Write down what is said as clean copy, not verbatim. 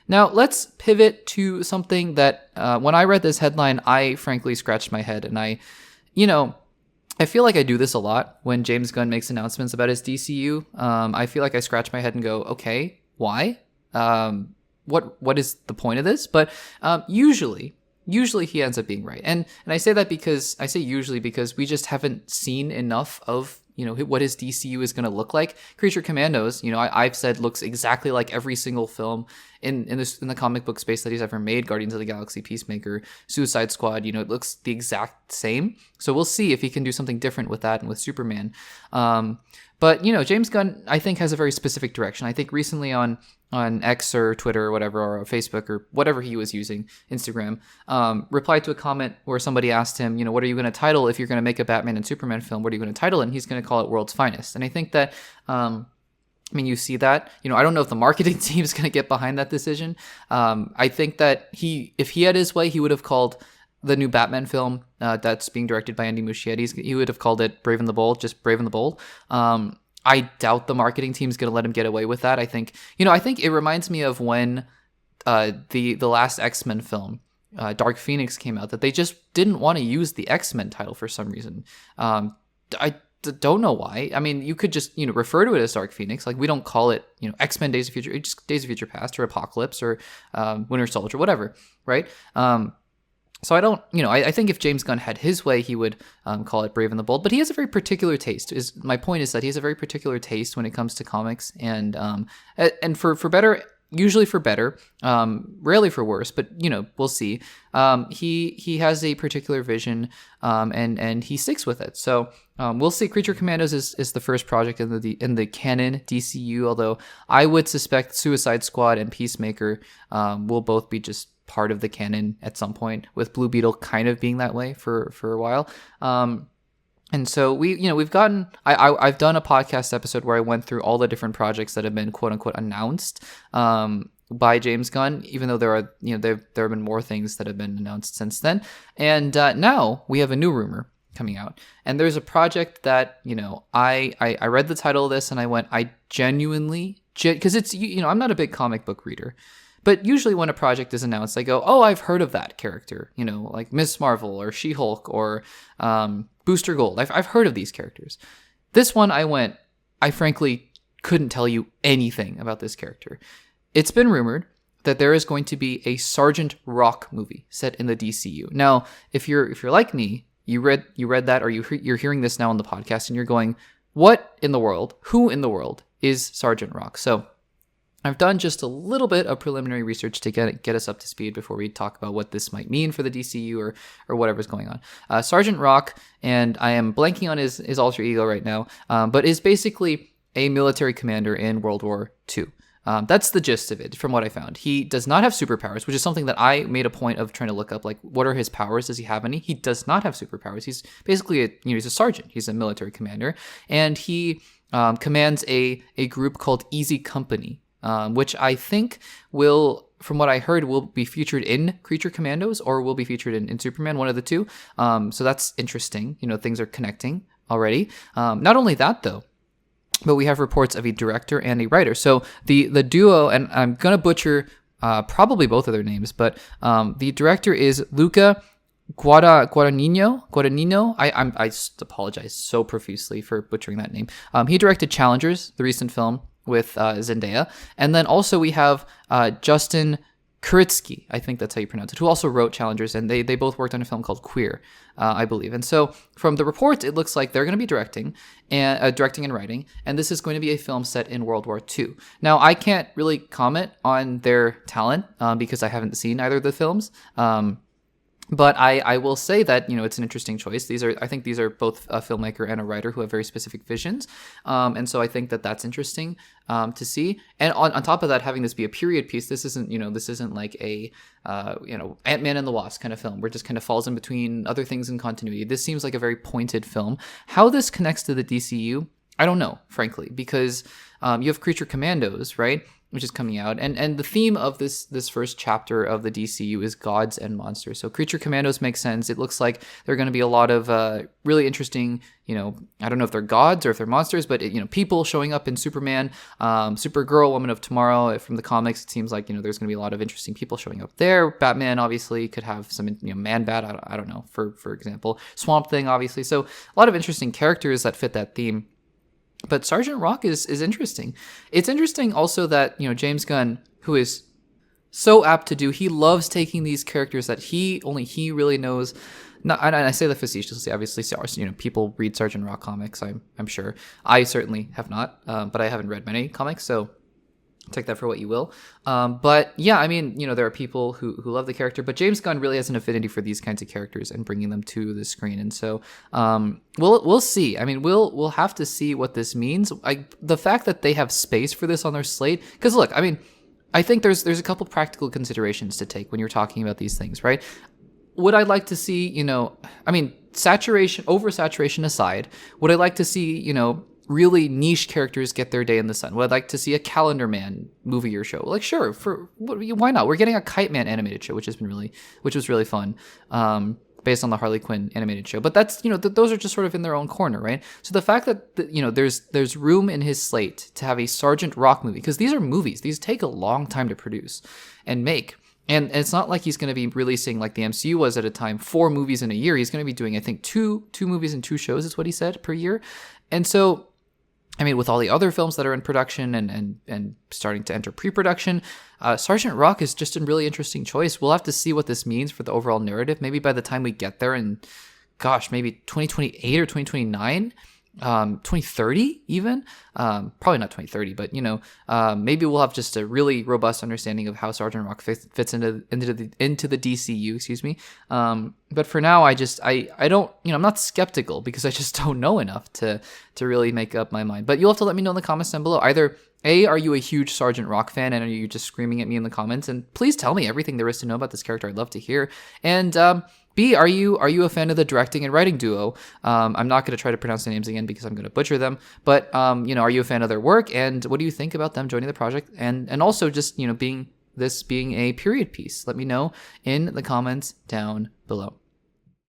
Now, let's pivot to something that when I read this headline, I frankly scratched my head. And I feel like I do this a lot when James Gunn makes announcements about his DCU. I feel like I scratch my head and go, okay, why? What is the point of this? But usually he ends up being right. And I say that because I say usually because we just haven't seen enough of what his DCU is going to look like. Creature Commandos, I've said looks exactly like every single film in the comic book space that he's ever made. Guardians of the Galaxy, Peacemaker, Suicide Squad, it looks the exact same. So we'll see if he can do something different with that and with Superman. But James Gunn, I think, has a very specific direction. I think recently on X or Twitter or whatever, or Facebook or whatever he was using, Instagram, replied to a comment where somebody asked him, what are you going to title if you're going to make a Batman and Superman film? What are you going to title it? And he's going to call it World's Finest. And I think that, you see that. I don't know if the marketing team is going to get behind that decision. I think that if he had his way, he would have called the new Batman film that's being directed by Andy Muschietti, he would have called it Brave and the Bold, just Brave and the Bold. I doubt the marketing team's going to let him get away with that. I think it reminds me of when the last X-Men film, Dark Phoenix, came out, that they just didn't want to use the X-Men title for some reason. I don't know why. I mean, you could just, refer to it as Dark Phoenix. Like, we don't call it, X-Men Days of Future, just Days of Future Past or Apocalypse or Winter Soldier, whatever, right? So I don't, I think if James Gunn had his way, he would call it Brave and the Bold. But he has a very particular taste. My point is that he has a very particular taste when it comes to comics, and for better, usually for better, rarely for worse. But we'll see. He has a particular vision, and he sticks with it. So we'll see. Creature Commandos is the first project in the canon DCU. Although I would suspect Suicide Squad and Peacemaker will both be just part of the canon at some point, with Blue Beetle kind of being that way for a while. And so we've gotten, I've done a podcast episode where I went through all the different projects that have been quote unquote announced by James Gunn, even though there have been more things that have been announced since then. And now we have a new rumor coming out, and there's a project that I read the title of this and I went, I genuinely, because it's I'm not a big comic book reader. But usually when a project is announced, I go, oh, I've heard of that character, like Ms. Marvel or She-Hulk or Booster Gold. I've heard of these characters. This one, I frankly couldn't tell you anything about this character. It's been rumored that there is going to be a Sergeant Rock movie set in the DCU. Now, if you're like me, you read that, or you're hearing this now on the podcast and you're going, what in the world? Who in the world is Sergeant Rock? So I've done just a little bit of preliminary research to get us up to speed before we talk about what this might mean for the DCU or whatever's going on. Sergeant Rock, and I am blanking on his alter ego right now, but is basically a military commander in World War II. That's the gist of it, from what I found. He does not have superpowers, which is something that I made a point of trying to look up. Like, what are his powers? Does he have any? He does not have superpowers. He's basically he's a sergeant. He's a military commander, and he commands a group called Easy Company. Which I think will, from what I heard, will be featured in Creature Commandos or will be featured in Superman, one of the two. So that's interesting. Things are connecting already. Not only that, though, but we have reports of a director and a writer. So the duo, and I'm going to butcher probably both of their names, but the director is Luca Guadagnino. I apologize so profusely for butchering that name. He directed Challengers, the recent film with Zendaya. And then also we have Justin Kuritsky, I think that's how you pronounce it, who also wrote Challengers, and they both worked on a film called Queer, I believe. And so from the reports, it looks like they're going to be directing and writing, and this is going to be a film set in World War II. Now, I can't really comment on their talent because I haven't seen either of the films. But I will say that, it's an interesting choice. I think these are both a filmmaker and a writer who have very specific visions. And so I think that that's interesting to see. And on top of that, having this be a period piece, this isn't like a, Ant-Man and the Wasp kind of film where it just kind of falls in between other things in continuity. This seems like a very pointed film. How this connects to the DCU, I don't know, frankly, because you have Creature Commandos, right? which is coming out. And the theme of this first chapter of the DCU is gods and monsters. So creature commandos make sense. It looks like there are going to be a lot of really interesting, I don't know if they're gods or if they're monsters, but people showing up in Superman, Supergirl, Woman of Tomorrow from the comics. It seems like there's going to be a lot of interesting people showing up there. Batman obviously could have some Man-Bat. I don't know, for example, Swamp Thing obviously. So a lot of interesting characters that fit that theme. But Sergeant Rock is interesting. It's interesting also that, James Gunn, who is so apt to do, he loves taking these characters that only he really knows. And I say that facetiously, obviously, people read Sergeant Rock comics, I'm sure. I certainly have not, but I haven't read many comics, so take that for what you will. But yeah, I mean, there are people who love the character, but James Gunn really has an affinity for these kinds of characters and bringing them to the screen. And so we'll see. I mean, we'll have to see what this means. The fact that they have space for this on their slate, because look, I mean, I think there's a couple practical considerations to take when you're talking about these things, right? Would I like to see, oversaturation aside, would I like to see, really niche characters get their day in the sun? Would I like to see a Calendar Man movie or show? Like, sure, why not? We're getting a Kite Man animated show, which was really fun, based on the Harley Quinn animated show. But that's, those are just sort of in their own corner, right? So the fact that, there's room in his slate to have a Sergeant Rock movie, because these are movies. These take a long time to produce and make. And it's not like he's going to be releasing, like the MCU was at a time, 4 movies in a year. He's going to be doing, I think, two movies and 2 shows is what he said per year. And so, I mean, with all the other films that are in production and starting to enter pre-production, Sergeant Rock is just a really interesting choice. We'll have to see what this means for the overall narrative. Maybe by the time we get there in, maybe 2028 or 2029, 2030 even, probably not 2030, but maybe we'll have just a really robust understanding of how Sergeant Rock fits into the DCU, excuse me. But for now, I don't, I'm not skeptical because I just don't know enough to really make up my mind. But you'll have to let me know in the comments down below. Either A, are you a huge Sergeant Rock fan, and are you just screaming at me in the comments? And please tell me everything there is to know about this character. I'd love to hear. And B, are you a fan of the directing and writing duo? I'm not going to try to pronounce their names again because I'm going to butcher them. But are you a fan of their work? And what do you think about them joining the project? And also just being a period piece? Let me know in the comments down below.